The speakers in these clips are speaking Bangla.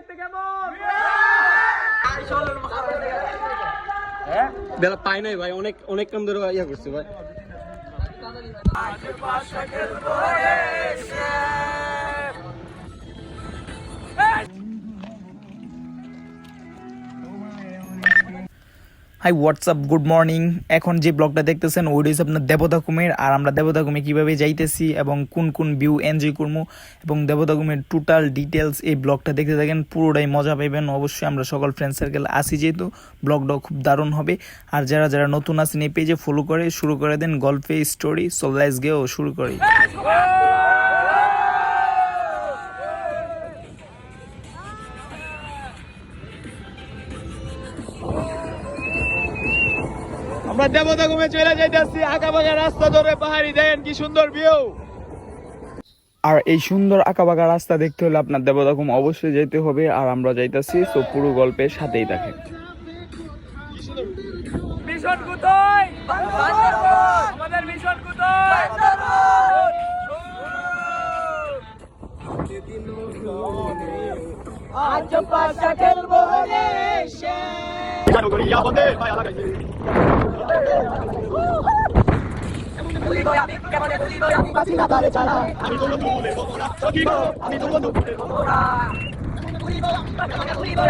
দেখতে কেমন? বেলা পাই নাই ভাই, অনেক কাম ধরে ইয়া করছে ভাই। High WhatsApp, good morning. এখন যে ব্লগটা দেখতেছেন ওইটা হচ্ছে আপনার দেবতাকুমের। আর আমরা দেবতাকুমে কীভাবে যাইতেছি এবং কোন কোন ভিউ এনজয় করবো এবং দেবতাকুমের টোটাল ডিটেলস এই ব্লগটা দেখতে থাকেন, পুরোটাই মজা পাইবেন। অবশ্যই আমরা সকল ফ্রেন্ড সার্কেল আসি, যেহেতু ব্লগটাও খুব দারুণ হবে। আর যারা যারা নতুন আছেন এই পেজে ফলো করে শুরু করে দেন গল্পে স্টোরি। সো লেটস গো, শুরু করি। আমরা দেবতাকুমে চলে যাইতেছি, আঁকাবাঁকা রাস্তা ধরে, পাহাড়ি দেখেন কি সুন্দর ভিউ। আর এই সুন্দর আঁকাবাঁকা রাস্তা দেখতে হলে আপনার দেবতাকুম অবশ্যই যেতে হবে। আর আমরা যাইতাছি, তো পুরো গল্পের সাথেই থাকেন। মিশন কোথায়? আমাদের মিশন কোথায়? আজ পাশা খেলবো রে সে জানো করিয়া বদে ভাই লাগাইছে। আমি কেমনে বলি আমি বাসি না তারে ছাড়া, আমি তো বন্ধু বলে সকিব, আমি তো বন্ধু বলে বড়া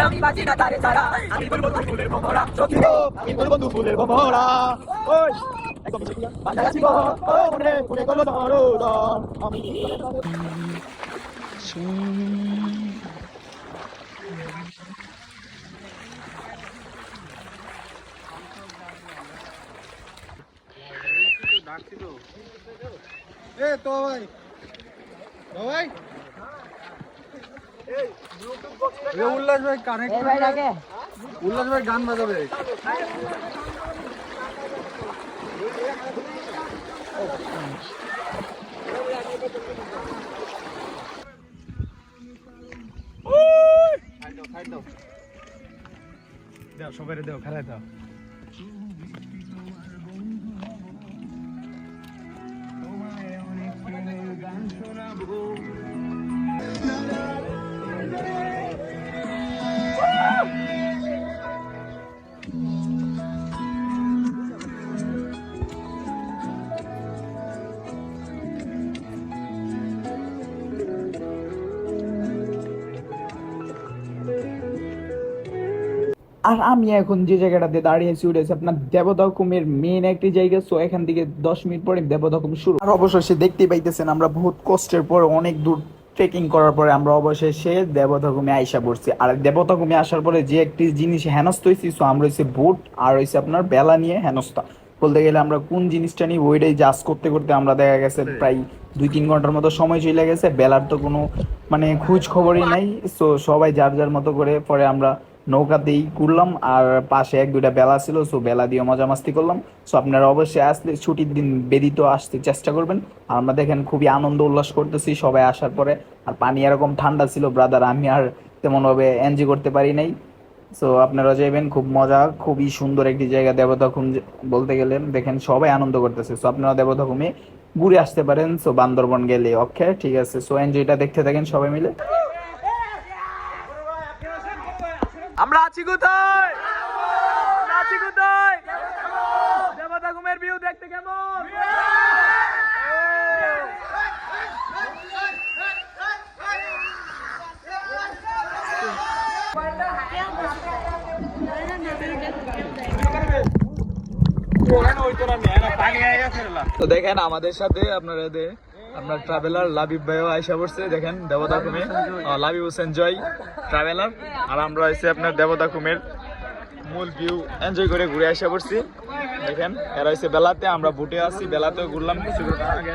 আমি বাসি না তারে ছাড়া, আমি বলবো ফুলের বড়া সকিব, আমি বলবো ফুলের বড়া। ওই একদম চিকিয়া বাজা গাছি গো, ও মনে মনে করলো ধরো আমি উল্লাস ভাই কানেক্ট, উল্লাস ভাই গান বাজাবে। দাও সবাই দাও, খেলায় দাও। আর আমি এখন যে জায়গাটাতে দাঁড়িয়েছি ওটা হচ্ছে আপনার দেবতাকুমের মেন একটি জায়গা। সো এখান থেকে 10 মিনিট পরে দেবতাকুম শুরু। আর অবশেষে দেখতেই পাইতেছেন আমরা বহুত কষ্টের পর অনেক দূর ট্রেকিং করার পরে আমরা অবশেষে দেবতাকুমে আইসা পড়ছি। আর দেবতাকুমে আসার পরে যে একটি জিনিস হেনস্থ হয়েছি, সো আমরা হচ্ছে বোট আর হচ্ছে আপনার বেলা নিয়ে হেনস্থা। বলতে গেলে আমরা কোন জিনিসটা নিই ওইটাই জাজ করতে করতে আমরা দেখা গেছে প্রায় 2-3 ঘন্টার মতো সময় চলে গেছে। বেলার তো কোনো মানে খোঁজ খবরই নাই। সো সবাই যার যার মতো করে পরে আমরা নৌকাতেই ঘুরলাম। আর পাশে 1-2টা বেলা ছিল, সো বেলা দিয়ে মজা মাস্তি করলাম। সো আপনারা অবশ্যই আসলে ছুটির দিন ব্যতীত আসতে চেষ্টা করবেন। আর আমরা দেখেন খুবই আনন্দ উল্লাস করতেছি সবাই আসার পরে। আর পানি এরকম ঠান্ডা ছিল ব্রাদার, আমি আর তেমনভাবে এনজয় করতে পারি নাই। সো আপনারা যাবেন, খুব মজা, খুবই সুন্দর একটি জায়গা দেবতাখুম বলতে গেলেন। দেখেন সবাই আনন্দ করতেছে। সো আপনারা দেবতাখুমে ঘুরে আসতে পারেন। সো বান্দরবন গেলে ওকে, ঠিক আছে। সো এনজয়টা দেখতে থাকেন সবাই মিলে। আমরা আছি কোথায়? আমরা আছি কোথায়? দেবতাকুমের ভিউ দেখতে কেমন? তো দেখেন আমাদের সাথে আপনার ট্রাভেলার লাবিব ভাইও আইসা পড়ছে। দেখেন দেবতাকুমে লাবিব হোসেন জয় ট্রাভেলার। আর আমরা হচ্ছে আপনার দেবতাকুমের মূল ভিউ এনজয় করে ঘুরে আসা পড়ছি। দেখেন এরা হচ্ছে বেলাতে, আমরা বুটে আছি, বেলাতেও ঘুরলাম কিছু আগে।